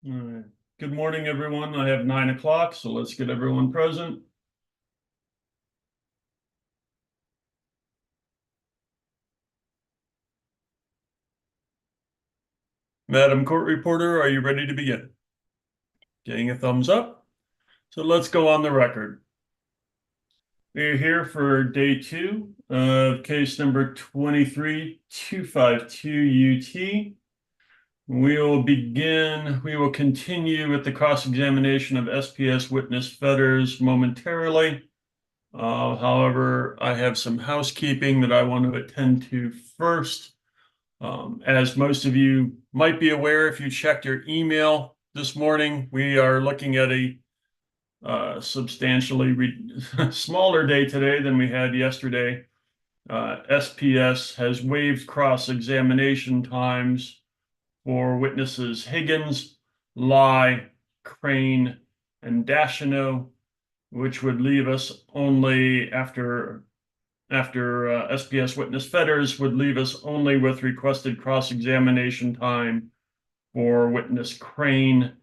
All right. Good morning, everyone. I have 9 o'clock, so let's get everyone present. Madam Court Reporter, are you ready to begin? Getting a thumbs up. So let's go on the record. We're here for day 2 of case number 23252 UT. We will continue with the cross-examination of SPS witness Fetters momentarily. However, I have some housekeeping that I want to attend to first. As most of you might be aware, if you checked your email this morning, we are looking at a substantially smaller day today than we had yesterday. SPS has waived cross-examination times for witnesses Higgins, Lai, Crane, and Dashino, which would leave us only after SPS witness Fetters would leave us only with requested cross-examination time for witness Crane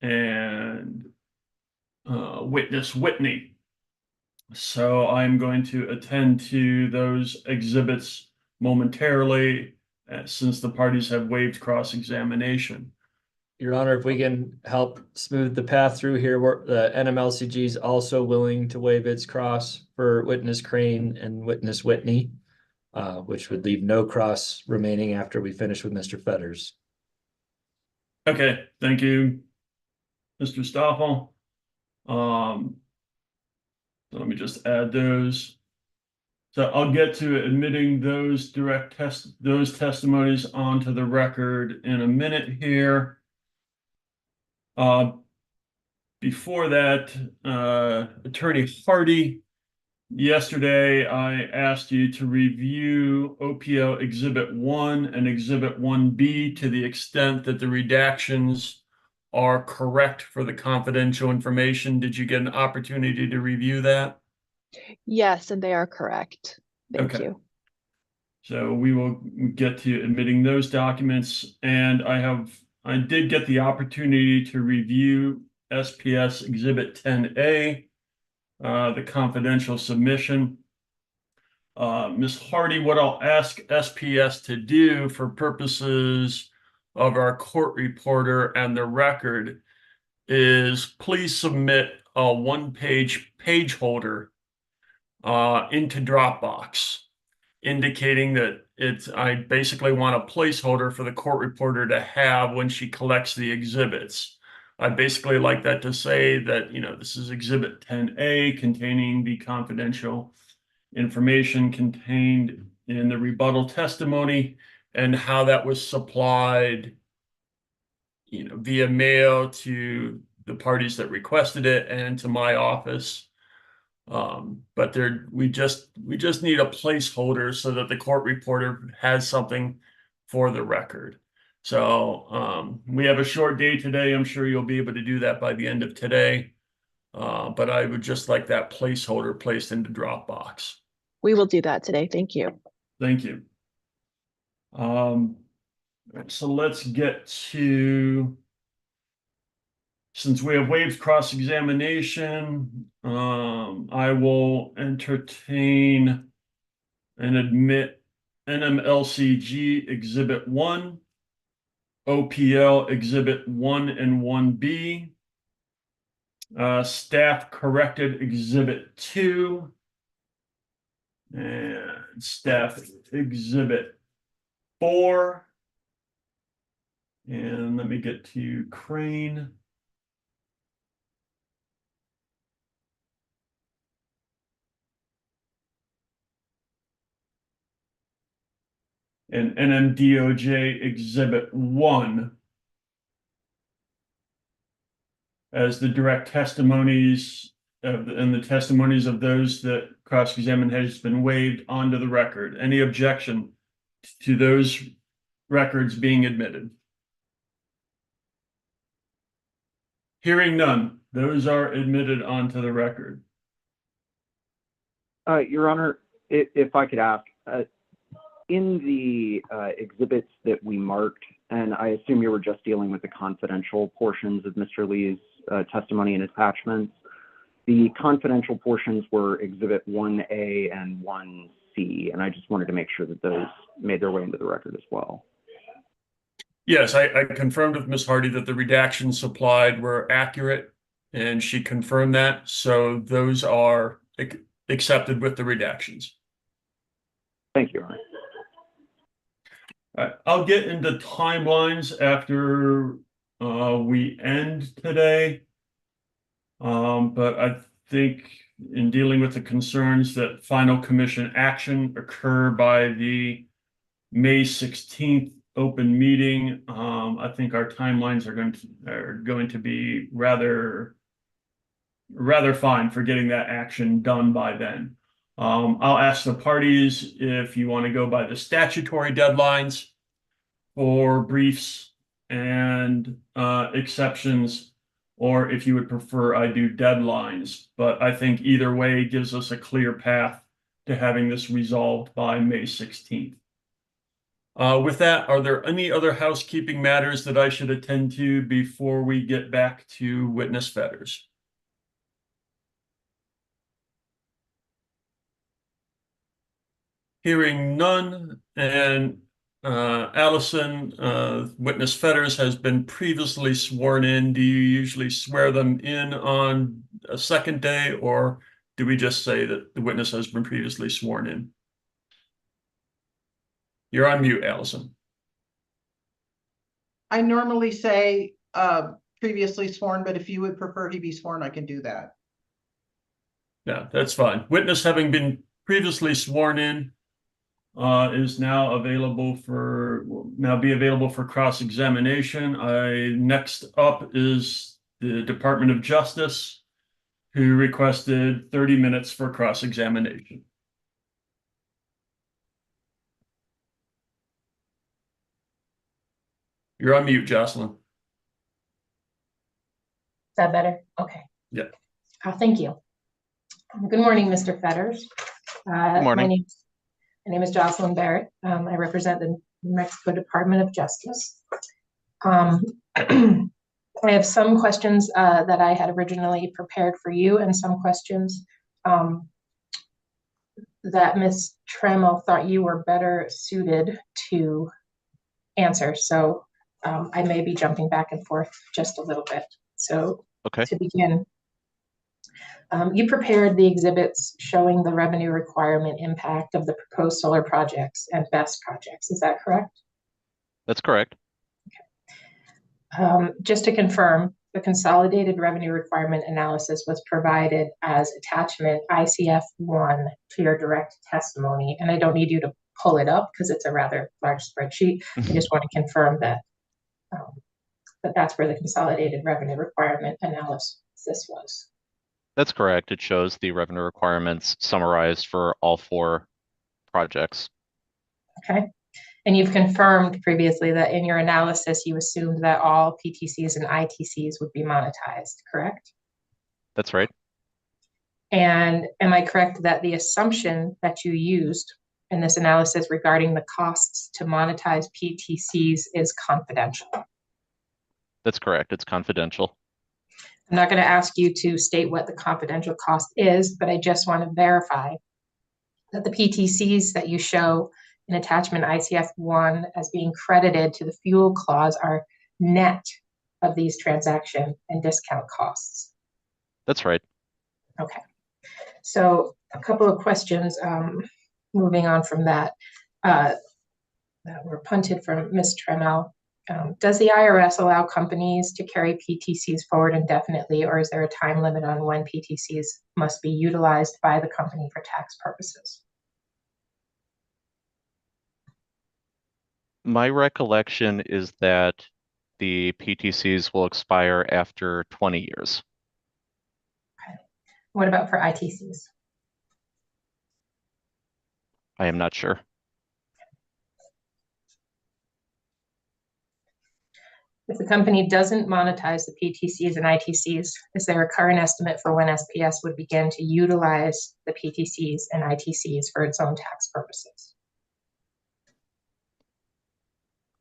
and witness Whitney. So I'm going to attend to those exhibits momentarily since the parties have waived cross-examination. Your Honor, if we can help smooth the path through here, the NMLCG is also willing to waive its cross for witness Crane and witness Whitney, which would leave no cross remaining after we finish with Mr. Fetters. Okay, thank you, Mr. Stoffel. So let me just add those. So I'll get to admitting those testimonies onto the record in a minute here. Before that, Attorney Hardy, yesterday I asked you to review OPO Exhibit 1 and Exhibit 1B to the extent that the redactions are correct for the confidential information. Did you get an opportunity to review that? Yes, and they are correct. Thank you. So we will get to admitting those documents, and I did get the opportunity to review SPS Exhibit 10A, the confidential submission. Ms. Hardy, what I'll ask SPS to do for purposes of our court reporter and the record is please submit a one-page page holder into Dropbox, indicating that I basically want a placeholder for the court reporter to have when she collects the exhibits. I basically like that to say that, this is Exhibit 10A containing the confidential information contained in the rebuttal testimony and how that was supplied, via mail to the parties that requested it and to my office. But we just need a placeholder so that the court reporter has something for the record. So we have a short day today. I'm sure you'll be able to do that by the end of today. But I would just like that placeholder placed into Dropbox. We will do that today. Thank you. Thank you. So let's get to, since we have waived cross-examination, I will entertain and admit NMLCG Exhibit 1, OPL Exhibit 1 and 1B, Staff Corrected Exhibit 2, and Staff Exhibit 4. And let me get to Crane. And NMDOJ Exhibit 1 as the direct testimonies and the testimonies of those that cross-examined has been waived onto the record. Any objection to those records being admitted? Hearing none, those are admitted onto the record. Your Honor, if I could ask, in the exhibits that we marked and I assume you were just dealing with the confidential portions of Mr. Lee's testimony and attachments. The confidential portions were Exhibit 1A and 1C, and I just wanted to make sure that those made their way into the record as well. Yes, I confirmed with Ms. Hardy that the redactions supplied were accurate, and she confirmed that. So those are accepted with the redactions. Thank you, Aaron. I'll get into timelines after we end today. But I think in dealing with the concerns that final commission action occur by the May 16th open meeting, I think our timelines are going to be rather fine for getting that action done by then. I'll ask the parties if you want to go by the statutory deadlines for briefs and exceptions, or if you would prefer I do deadlines. But I think either way gives us a clear path to having this resolved by May 16th. With that, are there any other housekeeping matters that I should attend to before we get back to witness fetters? Hearing none, and Allison, witness fetters has been previously sworn in. Do you usually swear them in on a second day, or do we just say that the witness has been previously sworn in? You're on mute, Allison. I normally say previously sworn, but if you would prefer he be sworn, I can do that. Yeah, that's fine. Witness having been previously sworn in is now be available for cross-examination. Next up is the Department of Justice, who requested 30 minutes for cross-examination. You're on mute, Jocelyn. Is that better? Okay. Yeah. Thank you. Good morning, Mr. Fetters. Good morning. My name is Jocelyn Barrett. I represent the New Mexico Department of Justice. I have some questions that I had originally prepared for you, and some questions that Ms. Trammell thought you were better suited to answer. So I may be jumping back and forth just a little bit. So Okay. to begin, you prepared the exhibits showing the revenue requirement impact of the proposed solar projects and BESS projects. Is that correct? That's correct. Just to confirm, the consolidated revenue requirement analysis was provided as attachment ICF1 to your direct testimony. And I don't need you to pull it up because it's a rather large spreadsheet. I just want to confirm that that's where the consolidated revenue requirement analysis was. That's correct. It shows the revenue requirements summarized for all 4 projects. Okay. And you've confirmed previously that in your analysis, you assumed that all PTCs and ITCs would be monetized, correct? That's right. And am I correct that the assumption that you used in this analysis regarding the costs to monetize PTCs is confidential? That's correct. It's confidential. I'm not going to ask you to state what the confidential cost is, but I just want to verify that the PTCs that you show in attachment ICF1 as being credited to the fuel clause are net of these transaction and discount costs. That's right. Okay. So a couple of questions moving on from that that were punted from Ms. Trammell. Does the IRS allow companies to carry PTCs forward indefinitely, or is there a time limit on when PTCs must be utilized by the company for tax purposes? My recollection is that the PTCs will expire after 20 years. Okay. What about for ITCs? I am not sure. If the company doesn't monetize the PTCs and ITCs, is there a current estimate for when SPS would begin to utilize the PTCs and ITCs for its own tax purposes?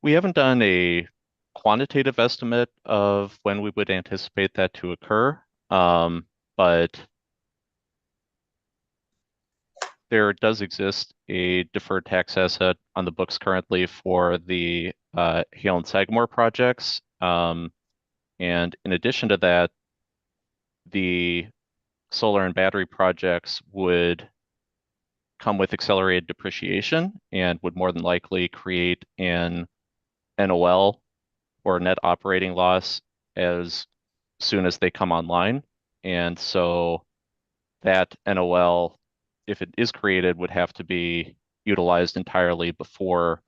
We haven't done a quantitative estimate of when we would anticipate that to occur, but there does exist a deferred tax asset on the books currently for the Hale and Sagamore projects. And in addition to that, the solar and battery projects would come with accelerated depreciation and would more than likely create an NOL or net operating loss as soon as they come online. And so that NOL, if it is created, would have to be utilized entirely before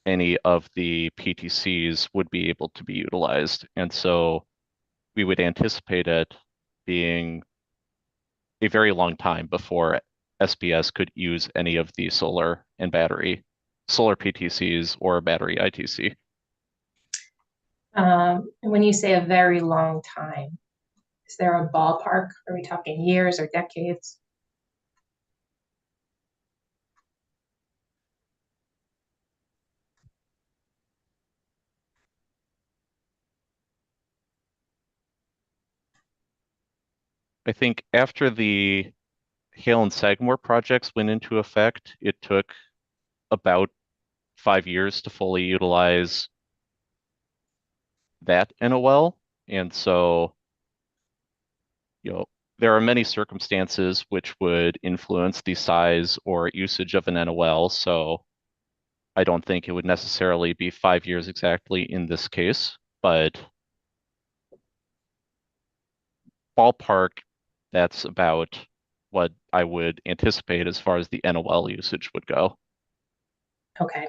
any of the PTCs would be able to be utilized. And so we would anticipate it being a very long time before SPS could use any of the solar PTCs or battery ITC. When you say a very long time, is there a ballpark? Are we talking years or decades? I think after the Hale and Sagamore projects went into effect, it took about 5 years to fully utilize that NOL. And so, there are many circumstances which would influence the size or usage of an NOL. So I don't think it would necessarily be 5 years exactly in this case, but ballpark, that's about what I would anticipate as far as the NOL usage would go. Okay.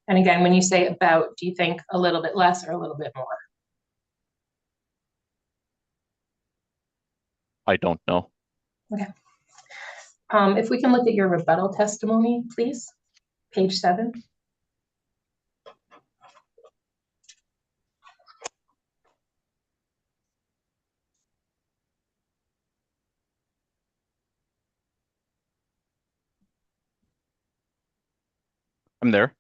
And again, when you say about, do you think a little bit less or a little bit more? I don't know. Okay. If we can look at your rebuttal testimony, please, page 7. I'm there.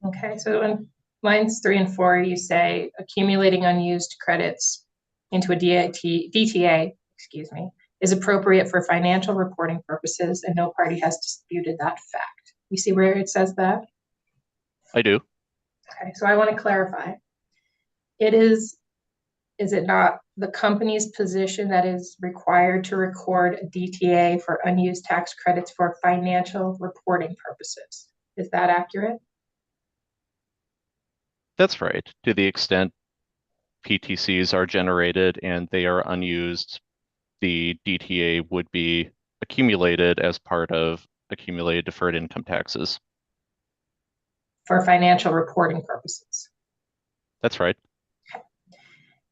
Okay, so in lines 3 and 4, you say accumulating unused credits into a DTA, excuse me, is appropriate for financial reporting purposes, and no party has disputed that fact. You see where it says that? I do. Okay, so I want to clarify. Is it not the company's position that is required to record a DTA for unused tax credits for financial reporting purposes? Is that accurate? That's right. To the extent PTCs are generated and they are unused, the DTA would be accumulated as part of accumulated deferred income taxes. For financial reporting purposes. That's right.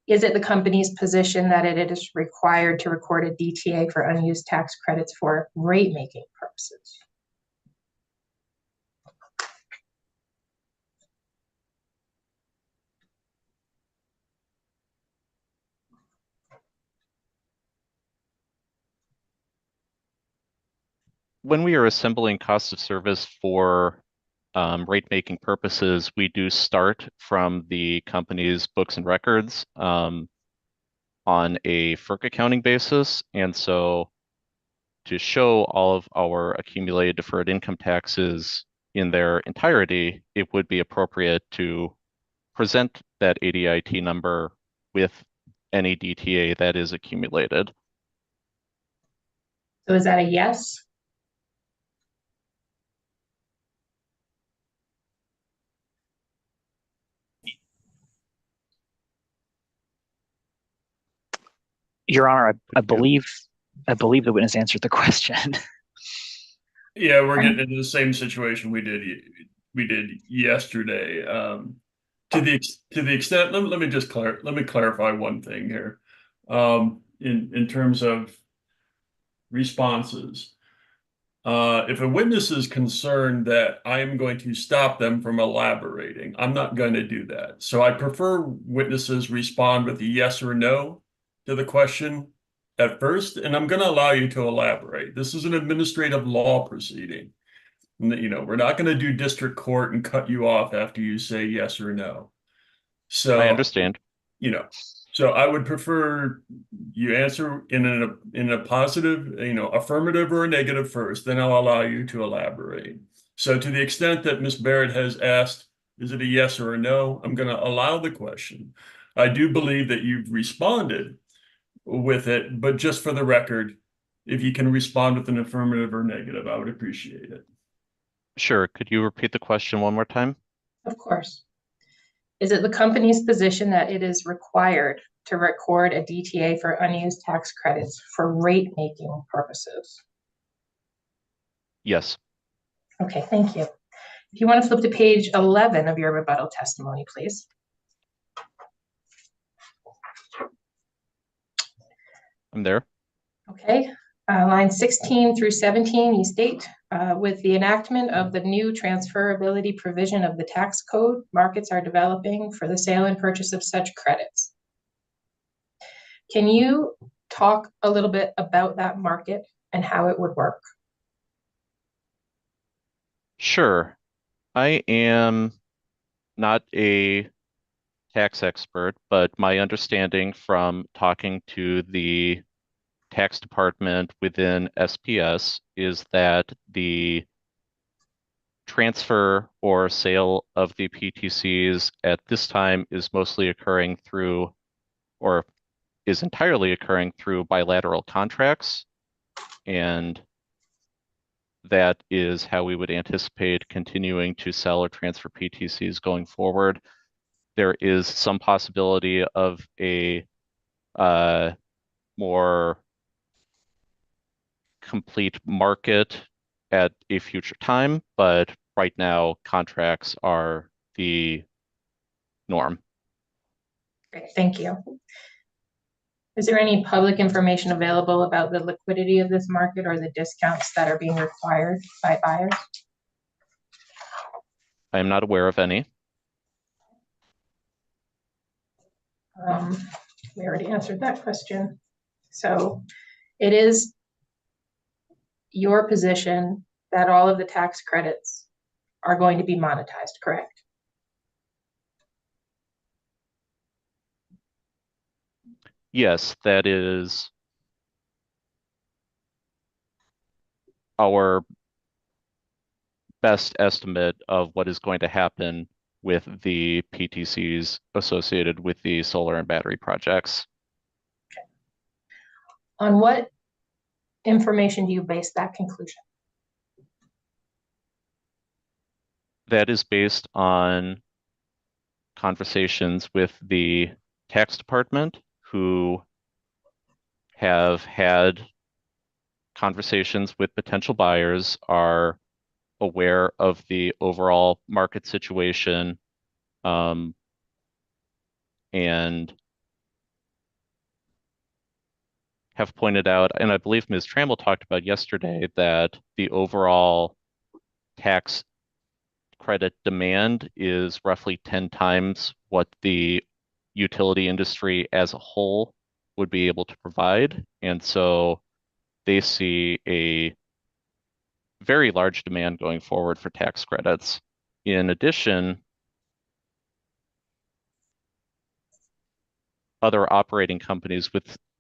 Is it the company's position that it is required to record a DTA for unused tax credits for rate-making purposes? When we are assembling cost of service for rate-making purposes, we do start from the company's books and records on a FERC accounting basis. And so to show all of our accumulated deferred income taxes in their entirety, it would be appropriate to present that ADIT number with any DTA that is accumulated. So is that a yes? Your Honor, I believe the witness answered the question. Yeah, we're getting into the same situation we did yesterday. To the extent, let me just clarify one thing here. In terms of responses, if a witness is concerned that I am going to stop them from elaborating, I'm not going to do that. So I prefer witnesses respond with a yes or no to the question at first, and I'm going to allow you to elaborate. This is an administrative law proceeding. We're not going to do district court and cut you off after you say yes or no. I So, understand. So I would prefer you answer in a positive, affirmative or a negative first, then I'll allow you to elaborate. So to the extent that Ms. Barrett has asked, is it a yes or a no? I'm going to allow the question. I do believe that you've responded with it, but just for the record, if you can respond with an affirmative or negative, I would appreciate it. Sure. Could you repeat the question one more time? Of course. Is it the company's position that it is required to record a DTA for unused tax credits for rate-making purposes? Yes. Okay, thank you. If you want to flip to page 11 of your rebuttal testimony, please. I'm there. Okay, line 16 through 17, you state, with the enactment of the new transferability provision of the tax code, markets are developing for the sale and purchase of such credits. Can you talk a little bit about that market and how it would work? Sure. I am not a tax expert, but my understanding from talking to the tax department within SPS is that the transfer or sale of the PTCs at this time is mostly occurring through, or is entirely occurring through bilateral contracts. And that is how we would anticipate continuing to sell or transfer PTCs going forward. There is some possibility of a more complete market at a future time, but right now contracts are the norm. Great, thank you. Is there any public information available about the liquidity of this market or the discounts that are being required by buyers? I am not aware of any. We already answered that question. So it is your position that all of the tax credits are going to be monetized, correct? Yes, that is our best estimate of what is going to happen with the PTCs associated with the solar and battery projects. On what information do you base that conclusion? That is based on conversations with the tax department, who have had conversations with potential buyers, are aware of the overall market situation, and have pointed out, and I believe Ms. Trammell talked about yesterday, that the overall tax credit demand is roughly 10 times what the utility industry as a whole would be able to provide. And so they see a very large demand going forward for tax credits. In addition, other operating companies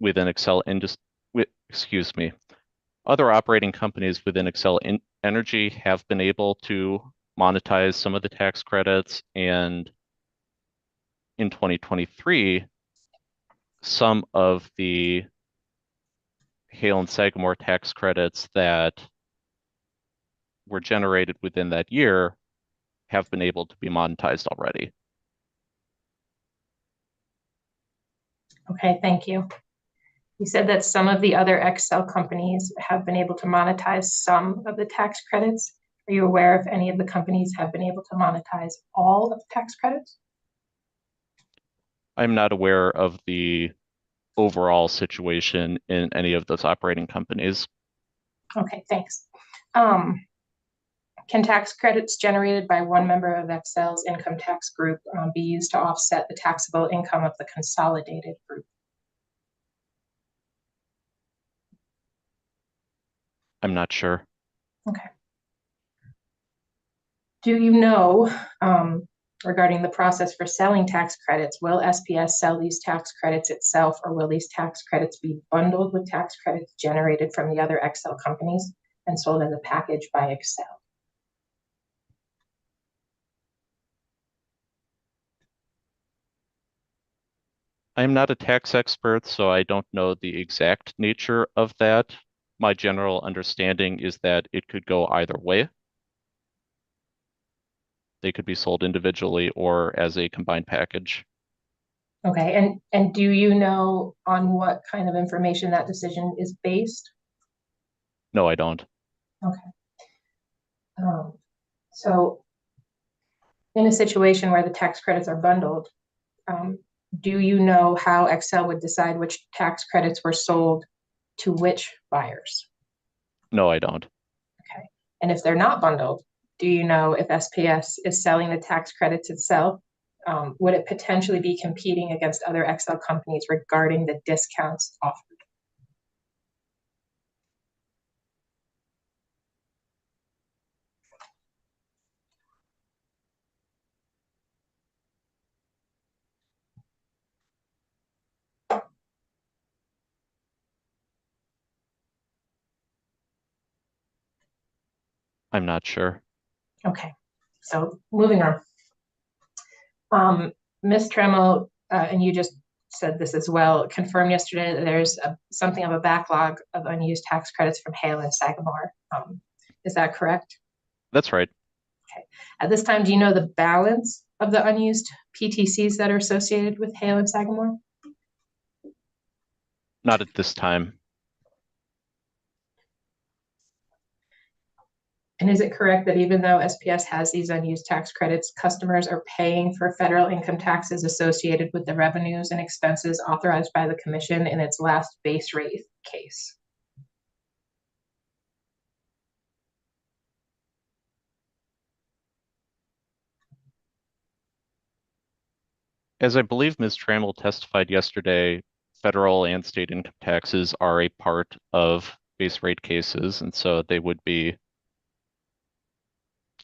within Excel other operating companies within Excel Energy have been able to monetize some of the tax credits, and in 2023, some of the Hale and Sagamore tax credits that were generated within that year have been able to be monetized already. Okay, thank you. You said that some of the other Excel companies have been able to monetize some of the tax credits. Are you aware if any of the companies have been able to monetize all of the tax credits? I'm not aware of the overall situation in any of those operating companies. Okay, thanks. Can tax credits generated by one member of Excel's income tax group be used to offset the taxable income of the consolidated group? I'm not sure. Okay. Do you know, regarding the process for selling tax credits, will SPS sell these tax credits itself, or will these tax credits be bundled with tax credits generated from the other Excel companies and sold as a package by Excel? I'm not a tax expert, so I don't know the exact nature of that. My general understanding is that it could go either way. They could be sold individually or as a combined package. Okay, and do you know on what kind of information that decision is based? No, I don't. So in a situation where the tax credits are bundled, do you know how Excel would decide which tax credits were sold to which buyers? No, I don't. Okay, and if they're not bundled, do you know if SPS is selling the tax credits itself? Would it potentially be competing against other Excel companies regarding the discounts offered? I'm not sure. Okay, so moving on. Ms. Tremmel, and you just said this as well, confirmed yesterday that there's something of a backlog of unused tax credits from Hale and Sagamore. Is that correct? That's right. Okay. At this time, do you know the balance of the unused PTCs that are associated with Hale and Sagamore? Not at this time. And is it correct that even though SPS has these unused tax credits, customers are paying for federal income taxes associated with the revenues and expenses authorized by the commission in its last base rate case? As I believe Ms. Trammell testified yesterday, federal and state income taxes are a part of base rate cases, and so they would be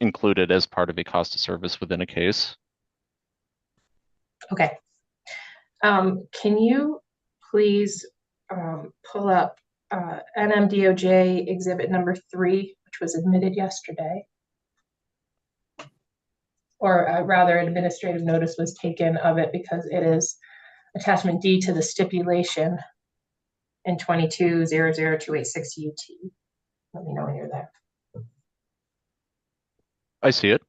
included as part of a cost of service within a case. Okay. Can you please pull up NMDOJ exhibit number 3, which was admitted yesterday? Or rather, administrative notice was taken of it because it is attachment D to the stipulation in 22-00286 UT. Let me know when you're there. I see it.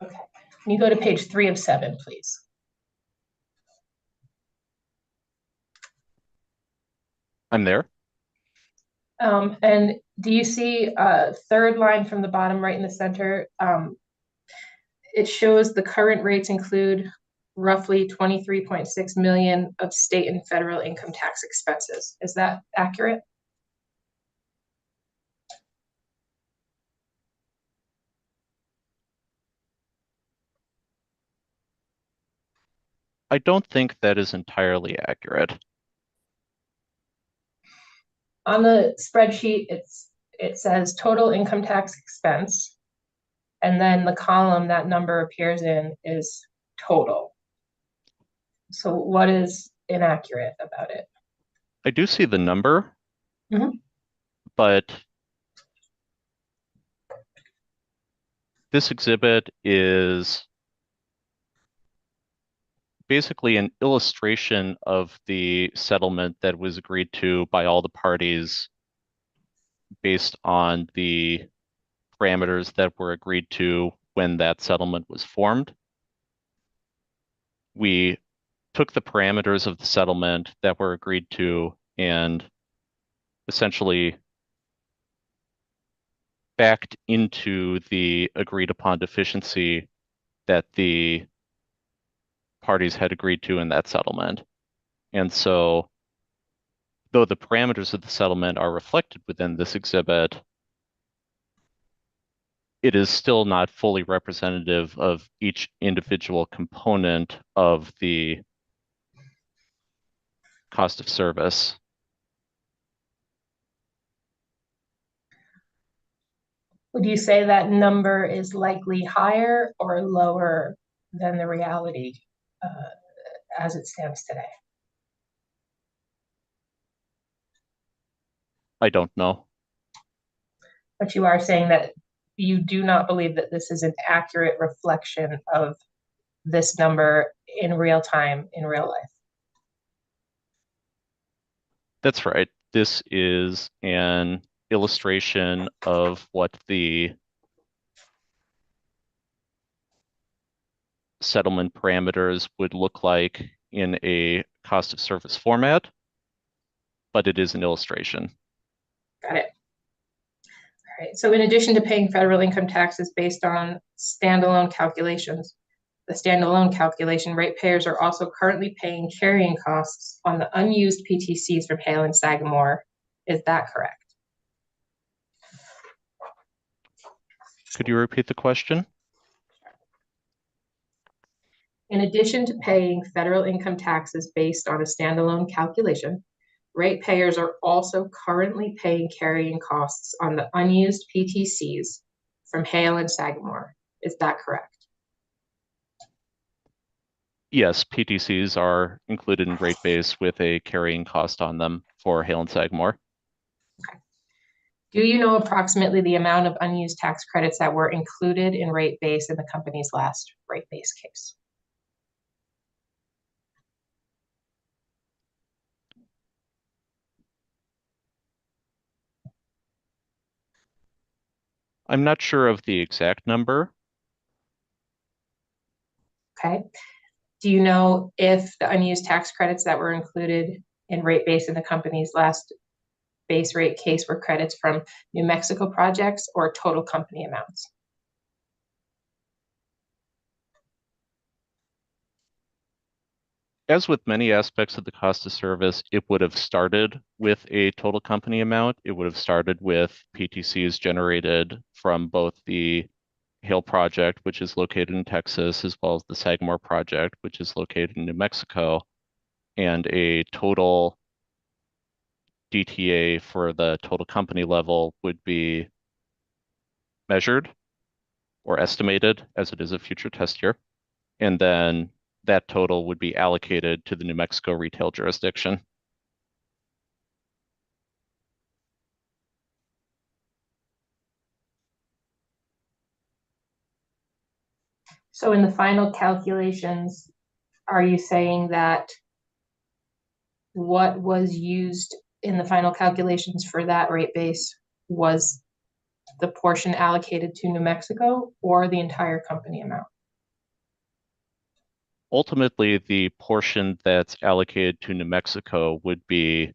Okay. Can you go to page 3 of 7, please? I'm there. And do you see a third line from the bottom right in the center? It shows the current rates include roughly 23.6 million of state and federal income tax expenses. Is that accurate? I don't think that is entirely accurate. On the spreadsheet, it says total income tax expense, and then the column that number appears in is total. So what is inaccurate about it? I do see the number, but this exhibit is basically an illustration of the settlement that was agreed to by all the parties based on the parameters that were agreed to when that settlement was formed. We took the parameters of the settlement that were agreed to and essentially backed into the agreed upon deficiency that the parties had agreed to in that settlement. And so, though the parameters of the settlement are reflected within this exhibit, it is still not fully representative of each individual component of the cost of service. Would you say that number is likely higher or lower than the reality as it stands today? I don't know. But you are saying that you do not believe that this is an accurate reflection of this number in real time, in real life. That's right. This is an illustration of what the settlement parameters would look like in a cost of service format, but it is an illustration. Got it. All right. So in addition to paying federal income taxes based on standalone calculations, the standalone calculation, ratepayers are also currently paying carrying costs on the unused PTCs from Hale and Sagamore. Is that correct? Could you repeat the question? In addition to paying federal income taxes based on a standalone calculation, ratepayers are also currently paying carrying costs on the unused PTCs from Hale and Sagamore. Is that correct? Yes, PTCs are included in rate base with a carrying cost on them for Hale and Sagamore. Okay. Do you know approximately the amount of unused tax credits that were included in rate base in the company's last rate base case? I'm not sure of the exact number. Okay. Do you know if the unused tax credits that were included in rate base in the company's last base rate case were credits from New Mexico projects or total company amounts? As with many aspects of the cost of service, it would have started with a total company amount. It would have started with PTCs generated from both the Hale project, which is located in Texas, as well as the Sagamore project, which is located in New Mexico, and a total DTA for the total company level would be measured or estimated as it is a future test year. And then that total would be allocated to the New Mexico retail jurisdiction. So in the final calculations, are you saying that what was used in the final calculations for that rate base was the portion allocated to New Mexico or the entire company amount? Ultimately, the portion that's allocated to New Mexico would be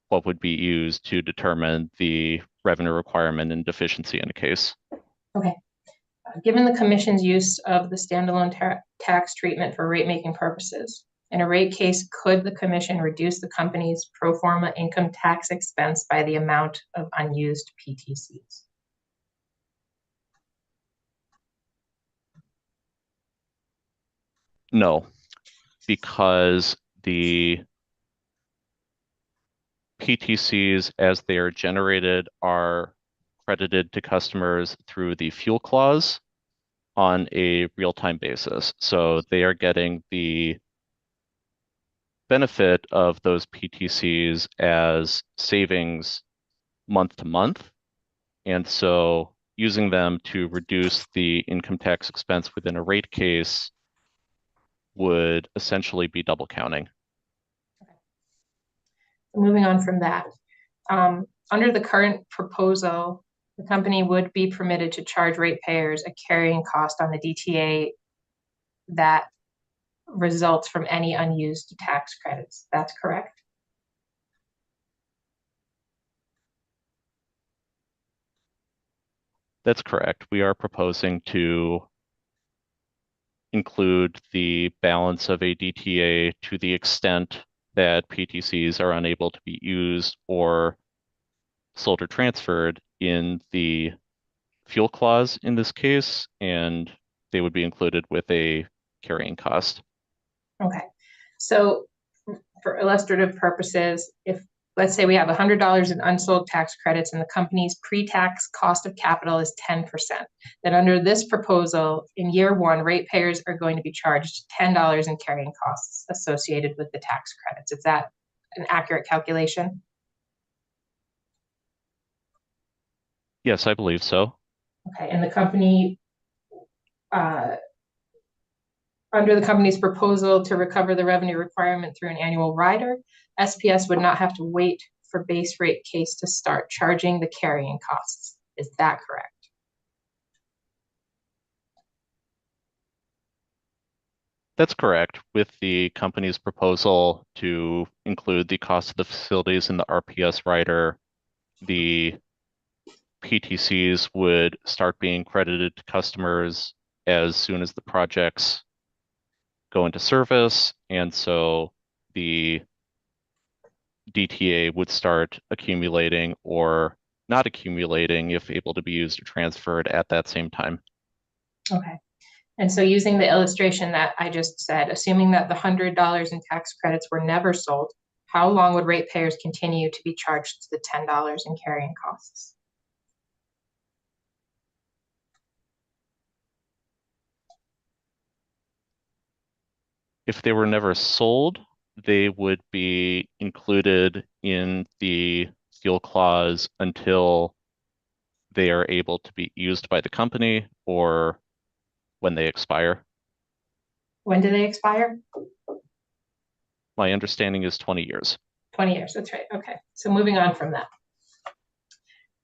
what would be used to determine the revenue requirement and deficiency in a case. Okay. Given the commission's use of the standalone tax treatment for rate making purposes, in a rate case, could the commission reduce the company's pro forma income tax expense by the amount of unused PTCs? No, because the PTCs, as they are generated, are credited to customers through the fuel clause on a real-time basis. So they are getting the benefit of those PTCs as savings month to month. And so using them to reduce the income tax expense within a rate case would essentially be double counting. Moving on from that, under the current proposal, the company would be permitted to charge ratepayers a carrying cost on the DTA that results from any unused tax credits. That's correct? That's correct. We are proposing to include the balance of a DTA to the extent that PTCs are unable to be used or sold or transferred in the fuel clause in this case, and they would be included with a carrying cost. Okay. So for illustrative purposes, if let's say we have $100 in unsold tax credits and the company's pre-tax cost of capital is 10%. Then under this proposal, in year one, ratepayers are going to be charged $10 in carrying costs associated with the tax credits. Is that an accurate calculation? Yes, I believe so. Okay, and the company, under the company's proposal to recover the revenue requirement through an annual rider, SPS would not have to wait for base rate case to start charging the carrying costs. Is that correct? That's correct. With the company's proposal to include the cost of the facilities in the RPS rider, the PTCs would start being credited to customers as soon as the projects go into service, and so the DTA would start accumulating or not accumulating if able to be used or transferred at that same time. Okay. And so using the illustration that I just said, assuming that the $100 in tax credits were never sold, how long would ratepayers continue to be charged the $10 in carrying costs? If they were never sold, they would be included in the fuel clause until they are able to be used by the company or when they expire. When do they expire? My understanding is 20 years. 20 years, that's right. Okay, so moving on from that.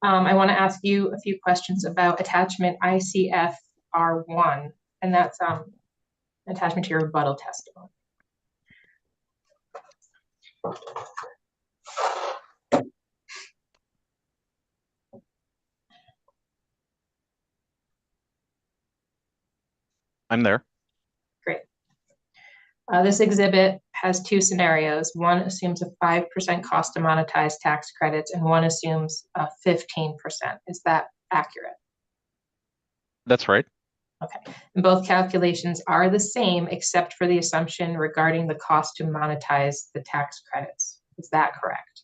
I want to ask you a few questions about attachment ICFR1, and that's attachment to your rebuttal testimony. I'm there. Great. This exhibit has two scenarios. One assumes a 5% cost to monetize tax credits, and one assumes 15%. Is that accurate? That's right. Okay. And both calculations are the same, except for the assumption regarding the cost to monetize the tax credits. Is that correct?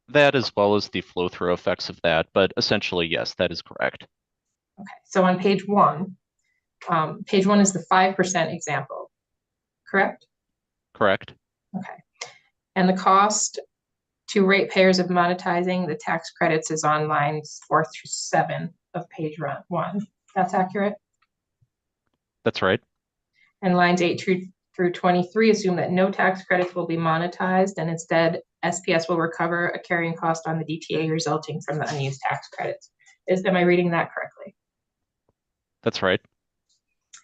That as well as the flow-through effects of that, but essentially, yes, that is correct. Okay, so on page one is the 5% example, correct? Correct. Okay. And the cost to ratepayers of monetizing the tax credits is on lines 4 through 7 of page 1. That's accurate? That's right. And lines 8 through 23 assume that no tax credits will be monetized, and instead SPS will recover a carrying cost on the DTA resulting from the unused tax credits. Am I reading that correctly? That's right.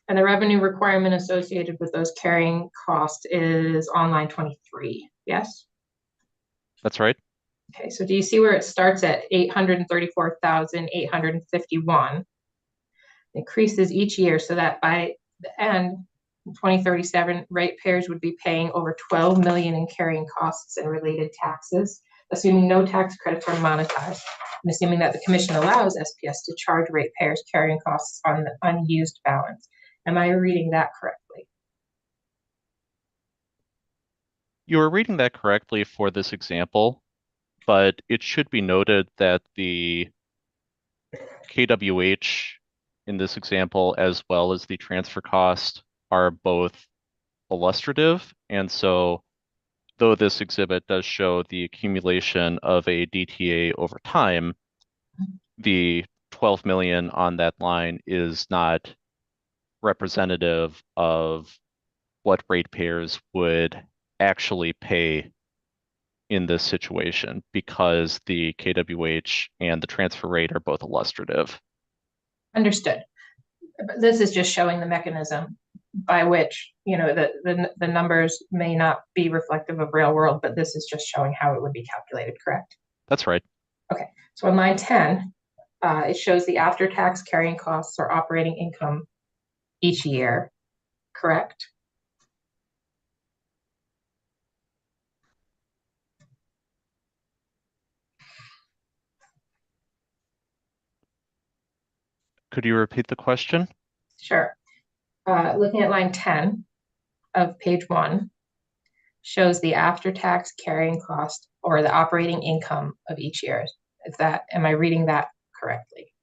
And the revenue requirement associated with those carrying costs is on line 23, yes? That's right. Okay, so do you see where it starts at 834,851? Increases each year so that by the end, in 2037, ratepayers would be paying over 12 million in carrying costs and related taxes, assuming no tax credits are monetized, and assuming that the commission allows SPS to charge ratepayers carrying costs on the unused balance. Am I reading that correctly? You are reading that correctly for this example, but it should be noted that the KWH in this example, as well as the transfer cost, are both illustrative. And so, though this exhibit does show the accumulation of a DTA over time, the 12 million on that line is not representative of what ratepayers would actually pay in this situation because the KWH and the transfer rate are both illustrative. Understood. But this is just showing the mechanism by which, the numbers may not be reflective of real world, but this is just showing how it would be calculated, correct? That's right. Okay, so on line 10, it shows the after-tax carrying costs or operating income each year, correct? Could you repeat the question? Sure. Looking at line 10, of page 1 shows the after-tax carrying cost or the operating income of each year. Am I reading that correctly?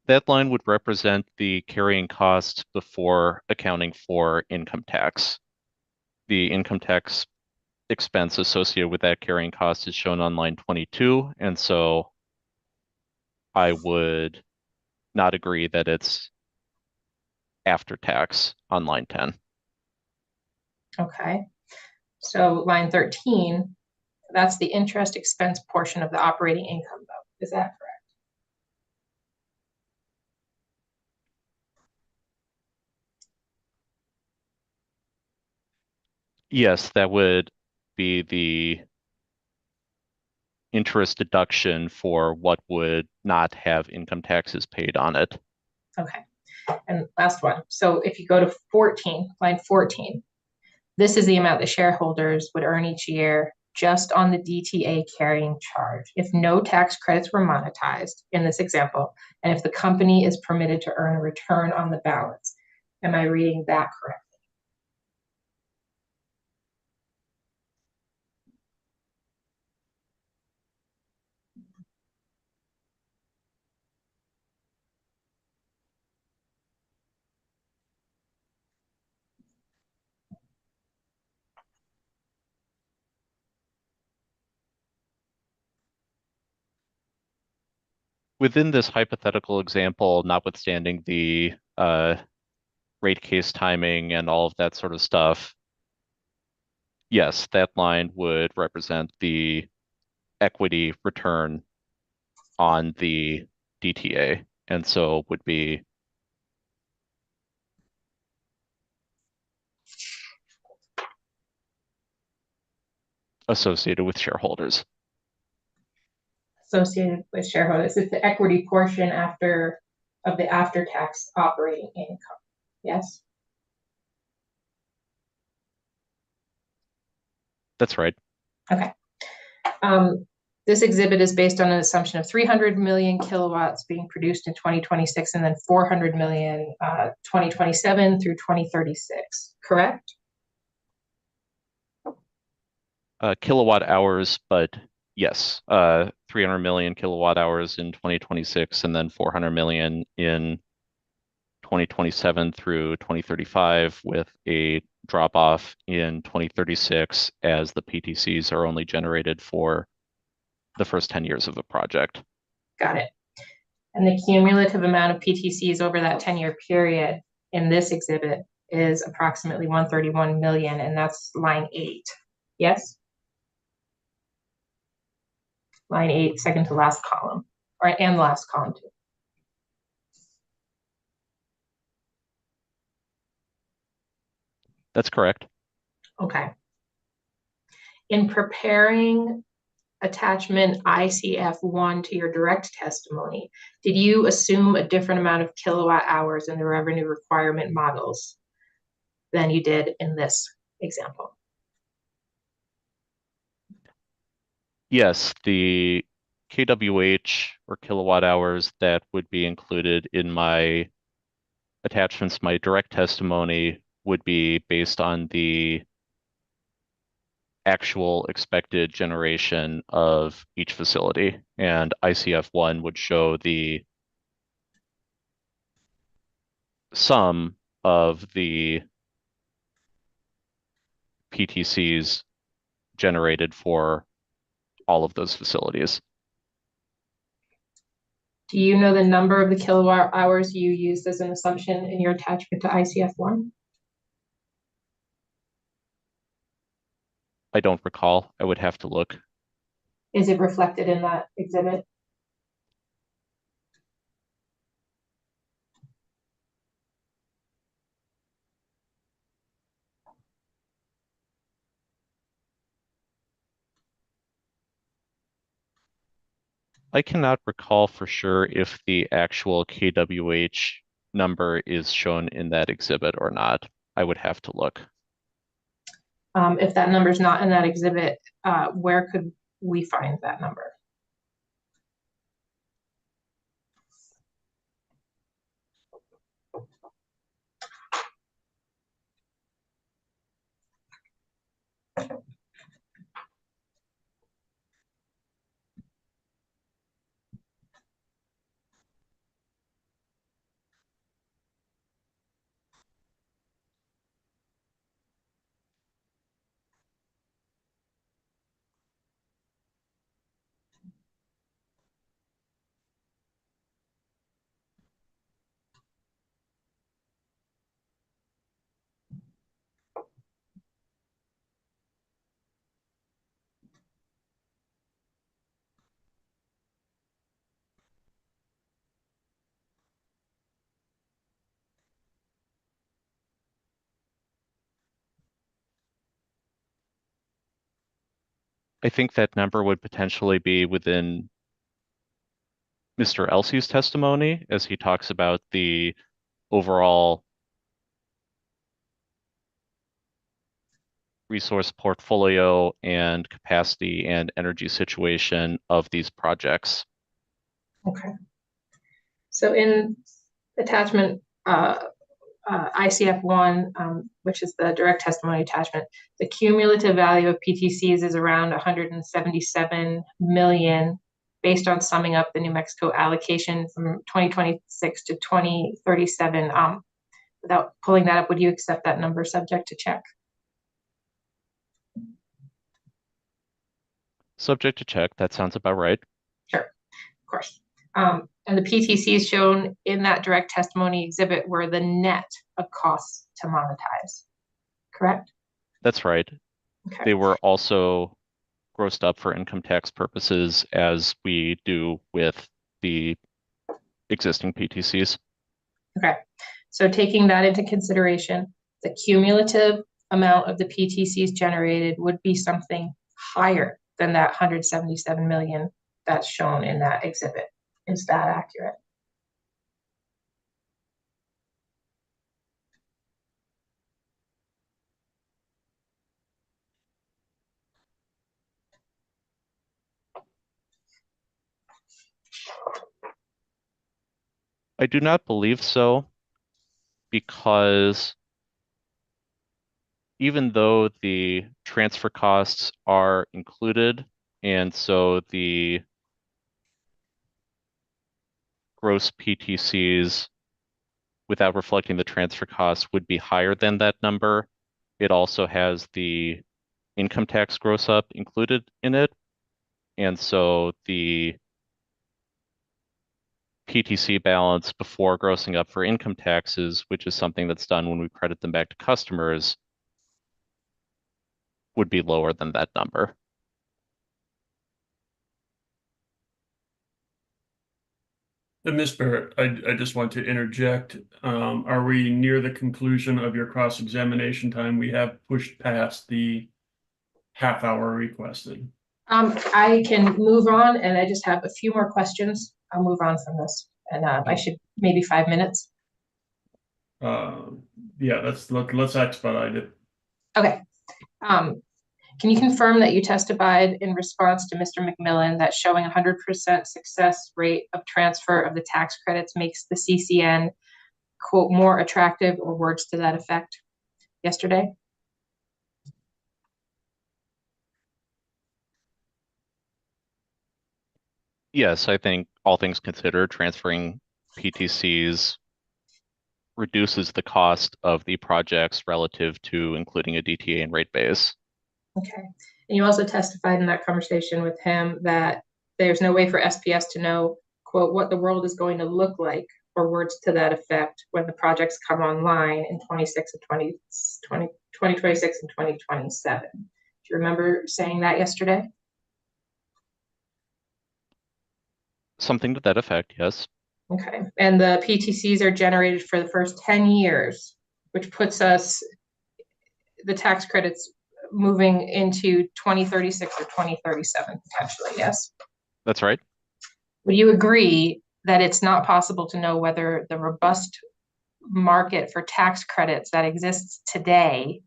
That line would represent the carrying cost before accounting for income tax. The income tax expense associated with that carrying cost is shown on line 22, and so I would not agree that it's after tax on line 10. Okay. So line 13, that's the interest expense portion of the operating income, though. Is that correct? Yes, that would be the interest deduction for what would not have income taxes paid on it. Okay. And last one. So if you go to 14, line 14, this is the amount the shareholders would earn each year just on the DTA carrying charge if no tax credits were monetized in this example, and if the company is permitted to earn a return on the balance. Am I reading that correctly? Within this hypothetical example, notwithstanding the rate case timing and all of that sort of stuff, yes, that line would represent the equity return on the DTA, and so would be associated with shareholders. Associated with shareholders. It's the equity portion of the after-tax operating income. Yes? That's right. Okay. This exhibit is based on an assumption of 300 million kilowatts being produced in 2026 and then 400 million 2027 through 2036, correct? Kilowatt hours, but yes, 300 million kilowatt hours in 2026 and then 400 million in 2027 through 2035 with a drop off in 2036 as the PTCs are only generated for the first 10 years of a project. Got it. And the cumulative amount of PTCs over that 10-year period in this exhibit is approximately 131 million, and that's line 8. Yes? Line 8, second to last column, right, and the last column too. That's correct. Okay. In preparing attachment ICF1 to your direct testimony, did you assume a different amount of kilowatt hours in the revenue requirement models than you did in this example? Yes, the kWh or kilowatt hours that would be included in my attachments, my direct testimony would be based on the actual expected generation of each facility, and ICF1 would show the sum of the PTCs generated for all of those facilities. Do you know the number of the kilowatt hours you used as an assumption in your attachment to ICF1? I don't recall. I would have to look. Is it reflected in that exhibit? I cannot recall for sure if the actual kWh number is shown in that exhibit or not. I would have to look. If that number is not in that exhibit, where could we find that number. I think that number would potentially be within Mr. Elsie's testimony as he talks about the overall resource portfolio and capacity and energy situation of these projects. Okay. So in attachment ICF1, which is the direct testimony attachment, the cumulative value of PTCs is around 177 million based on summing up the New Mexico allocation from 2026 to 2037. Without pulling that up, would you accept that number subject to check? Subject to check, that sounds about right. Sure, of course. And the PTCs shown in that direct testimony exhibit were the net of costs to monetize, correct? That's right. Okay. They were also grossed up for income tax purposes as we do with the existing PTCs. Okay, so taking that into consideration, the cumulative amount of the PTCs generated would be something higher than that 177 million that's shown in that exhibit. Is that accurate? I do not believe so, because even though the transfer costs are included, and so the gross PTCs without reflecting the transfer costs would be higher than that number, it also has the income tax gross up included in it. And so the PTC balance before grossing up for income taxes, which is something that's done when we credit them back to customers, would be lower than that number. Ms. Barrett, I just want to interject. Are we near the conclusion of your cross-examination time? We have pushed past the half hour requested. I can move on, and I just have a few more questions. I'll move on from this, and I should maybe 5 minutes. Yeah, let's expedite it. Okay. Can you confirm that you testified in response to Mr. McMillan that showing 100% success rate of transfer of the tax credits makes the CCN, quote, more attractive, or words to that effect yesterday? Yes, I think all things considered, transferring PTCs reduces the cost of the projects relative to including a DTA and rate base. Okay. And you also testified in that conversation with him that there's no way for SPS to know, quote, what the world is going to look like, or words to that effect, when the projects come online in 2026 and 2027. Do you remember saying that yesterday? Something to that effect, yes. Okay. And the PTCs are generated for the first 10 years, which puts us, the tax credits, moving into 2036 or 2037 potentially, yes? That's right. Would you agree that it's not possible to know whether the robust market for tax credits that exists today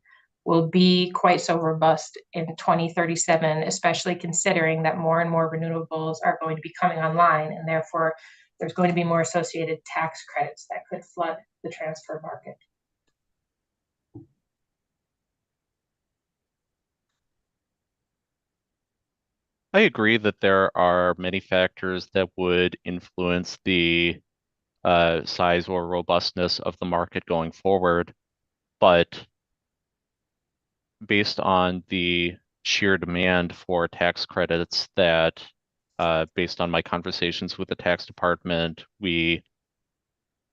will be quite so robust in 2037, especially considering that more and more renewables are going to be coming online, and therefore there's going to be more associated tax credits that could flood the transfer market. I agree that there are many factors that would influence the size or robustness of the market going forward, but based on the sheer demand for tax credits that, based on my conversations with the tax department, we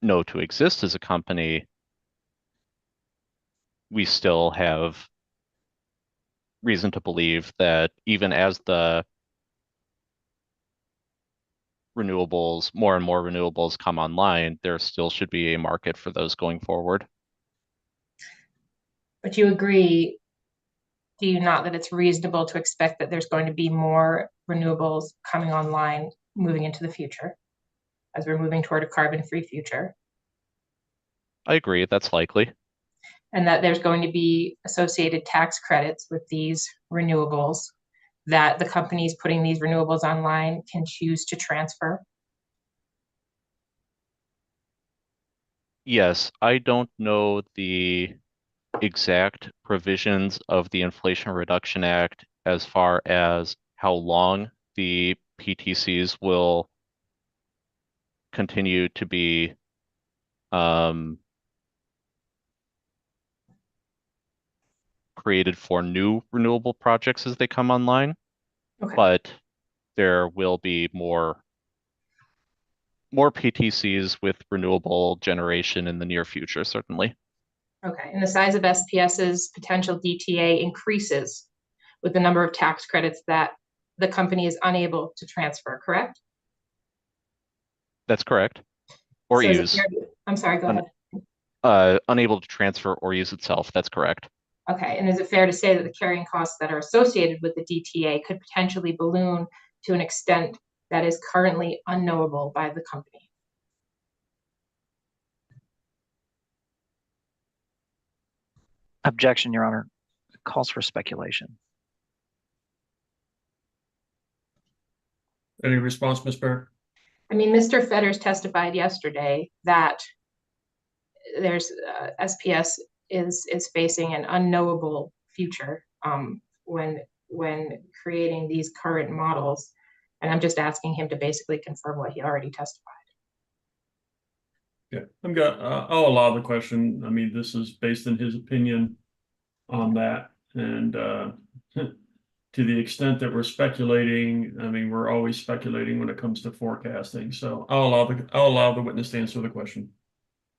know to exist as a company, we still have reason to believe that even as the renewables, more and more renewables come online, there still should be a market for those going forward. But you agree, do you not, that it's reasonable to expect that there's going to be more renewables coming online moving into the future as we're moving toward a carbon-free future? I agree, that's likely. And that there's going to be associated tax credits with these renewables that the companies putting these renewables online can choose to transfer? Yes, I don't know the exact provisions of the Inflation Reduction Act as far as how long the PTCs will continue to be created for new renewable projects as they come online. Okay. But there will be more PTCs with renewable generation in the near future, certainly. Okay, and the size of SPS's potential DTA increases with the number of tax credits that the company is unable to transfer, correct? That's correct. Or So use. I'm sorry, go ahead. Unable to transfer or use itself. That's correct. Okay, and is it fair to say that the carrying costs that are associated with the DTA could potentially balloon to an extent that is currently unknowable by the company? Objection, Your Honor. It calls for speculation. Any response, Ms. Barrett? I mean, Mr. Fetters testified yesterday that there's SPS is facing an unknowable future when creating these current models, and I'm just asking him to basically confirm what he already testified. Yeah, I'll allow the question. I mean, this is based on his opinion on that, and to the extent that we're speculating, I mean, we're always speculating when it comes to forecasting. So I'll allow the witness to answer the question.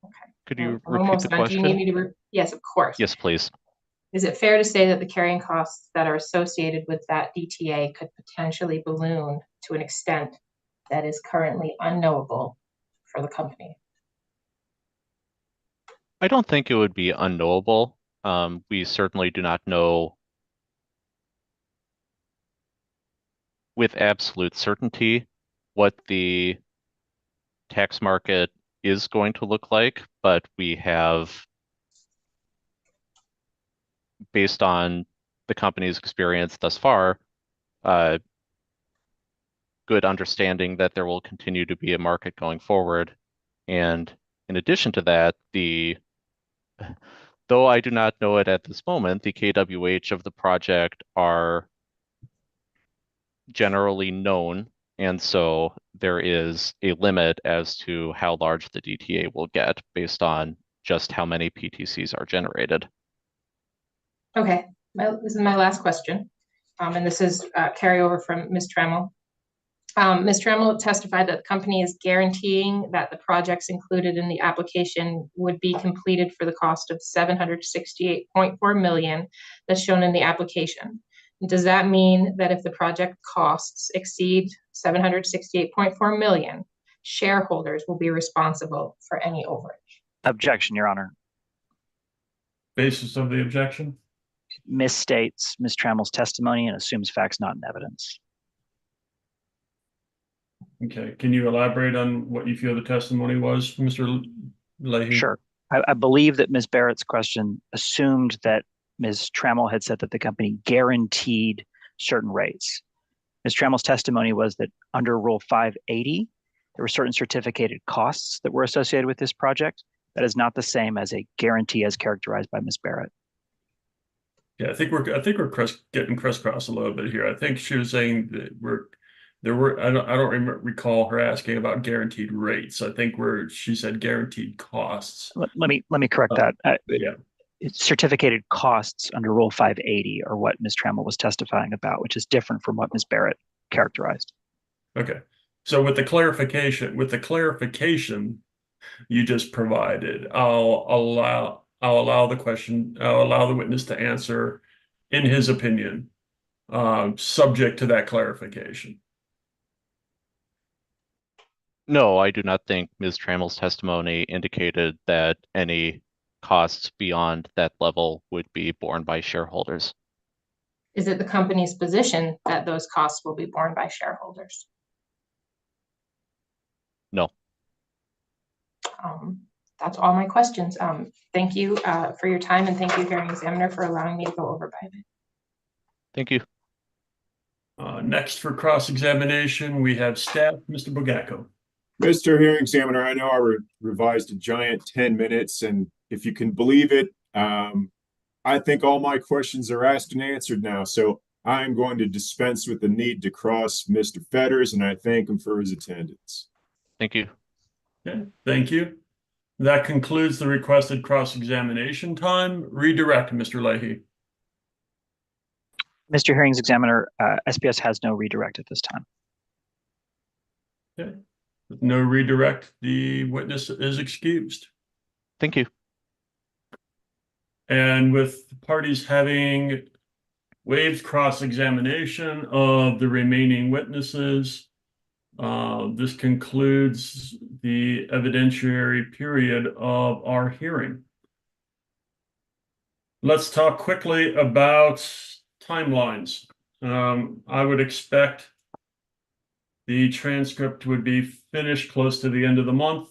Okay. Could you I'm repeat almost the done. question? Do you need me to? Yes, of course. Yes, please. Is it fair to say that the carrying costs that are associated with that DTA could potentially balloon to an extent that is currently unknowable for the company? I don't think it would be unknowable. We certainly do not know with absolute certainty what the tax market is going to look like, but we have, based on the company's experience thus far, good understanding that there will continue to be a market going forward. And in addition to that, though I do not know it at this moment, the KWH of the project are generally known, and so there is a limit as to how large the DTA will get based on just how many PTCs are generated. Okay, this is my last question, and this is carryover from Ms. Trammell. Ms. Trammell testified that the company is guaranteeing that the projects included in the application would be completed for the cost of $768.4 million that's shown in the application. Does that mean that if the project costs exceed $768.4 million, shareholders will be responsible for any overage? Objection, Your Honor. Basis of the objection? Misstates Ms. Trammell's testimony and assumes facts not in evidence. Okay, can you elaborate on what you feel the testimony was, Mr. Leahy? Sure. I believe that Ms. Barrett's question assumed that Ms. Trammell had said that the company guaranteed certain rates. Ms. Trammell's testimony was that under Rule 580, there were certain certificated costs that were associated with this project. That is not the same as a guarantee as characterized by Ms. Barrett. Yeah, I think we're getting crisscross a little bit here. I think she was saying that I don't recall her asking about guaranteed rates. I think she said guaranteed costs. Let me correct that. Yeah. Certificated costs under Rule 580 are what Ms. Trammell was testifying about, which is different from what Ms. Barrett characterized. Okay. So with the clarification you just provided, I'll allow the witness to answer in his opinion, subject to that clarification. No, I do not think Ms. Trammell's testimony indicated that any costs beyond that level would be borne by shareholders. Is it the company's position that those costs will be borne by shareholders? No. That's all my questions. Thank you for your time, and thank you, hearing examiner, for allowing me to go over by it. Thank you. Next for cross-examination, we have staff, Mr. Bogacco. Mr. Hearing Examiner, I know I revised a giant 10 minutes, and if you can believe it, I think all my questions are asked and answered now. So I'm going to dispense with the need to cross Mr. Fetters, and I thank him for his attendance. Thank you. Okay, thank you. That concludes the requested cross-examination time. Redirect, Mr. Leahy. Mr. Hearings Examiner, SPS has no redirect at this time. Okay. With no redirect, the witness is excused. Thank you. And with the parties having waived cross-examination of the remaining witnesses, this concludes the evidentiary period of our hearing. Let's talk quickly about timelines. I would expect the transcript would be finished close to the end of the month.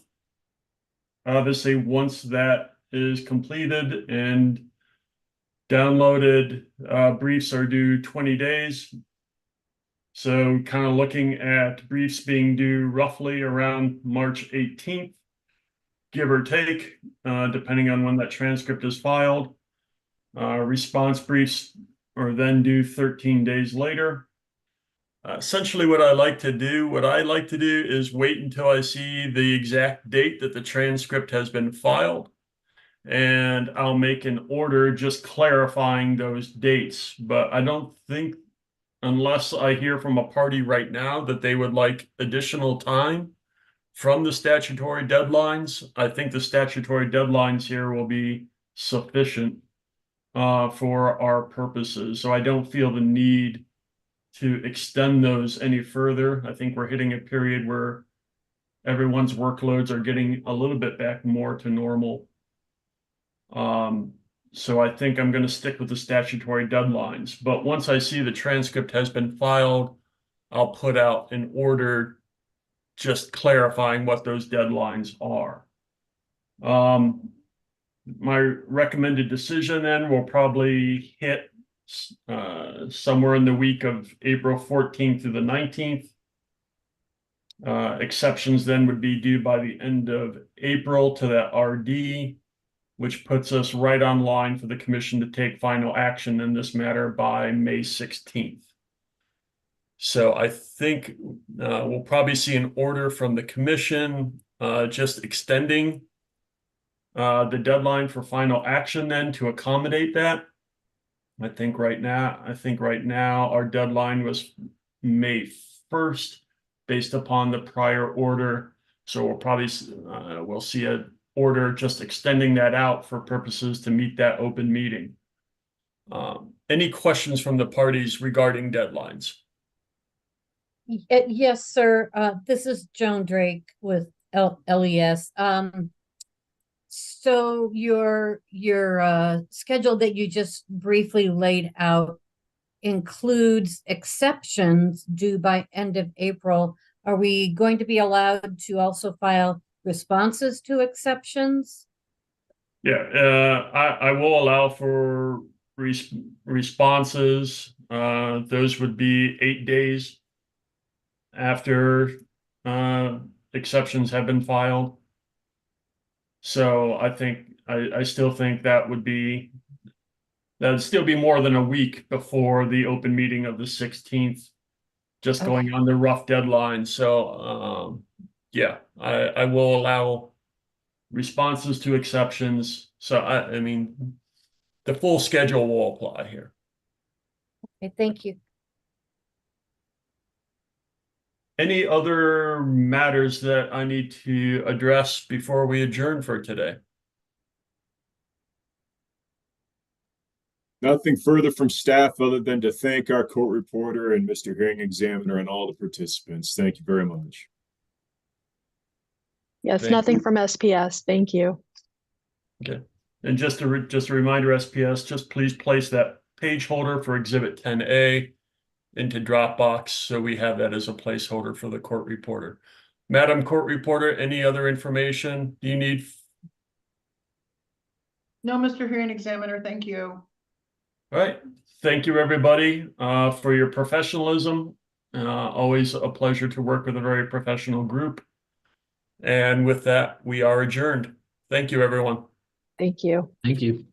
Obviously, once that is completed and downloaded, briefs are due 20 days. So kind of looking at briefs being due roughly around March 18th, give or take, depending on when that transcript is filed. Response briefs are then due 13 days later. Essentially what I like to do is wait until I see the exact date that the transcript has been filed, and I'll make an order just clarifying those dates. But I don't think, unless I hear from a party right now that they would like additional time from the statutory deadlines, I think the statutory deadlines here will be sufficient for our purposes. So I don't feel the need to extend those any further. I think we're hitting a period where everyone's workloads are getting a little bit back more to normal. So I think I'm going to stick with the statutory deadlines. But once I see the transcript has been filed, I'll put out an order just clarifying what those deadlines are. My recommended decision then will probably hit somewhere in the week of April 14th through the 19th. Exceptions then would be due by the end of April to that RD, which puts us right on line for the commission to take final action in this matter by May 16th. So I think we'll probably see an order from the commission just extending the deadline for final action then to accommodate that. I think right now our deadline was May 1st based upon the prior order. So we'll probably we'll see an order just extending that out for purposes to meet that open meeting. Any questions from the parties regarding deadlines? Yes, sir. This is Joan Drake with LES. So your schedule that you just briefly laid out includes exceptions due by end of April. Are we going to be allowed to also file responses to exceptions? Yeah, I will allow for responses, those would be 8 days after exceptions have been filed. So I still think that'd still be more than a week before the open meeting of the 16th, just going Okay. on the rough deadline. So yeah, I will allow responses to exceptions. So I mean, the full schedule will apply here. Okay, thank you. Any other matters that I need to address before we adjourn for today? Nothing further from staff other than to thank our court reporter and Mr. Hearing Examiner and all the participants. Thank you very much. Yes, Thank nothing you. from SPS. Thank you. Okay. And just a reminder, SPS, just please place that page holder for Exhibit 10A into Dropbox, so we have that as a placeholder for the court reporter. Madam Court Reporter, any other information you need? No, Mr. Hearing Examiner, thank you. All right. Thank you, everybody, for your professionalism. Always a pleasure to work with a very professional group. And with that, we are adjourned. Thank you, everyone. Thank you. Thank you.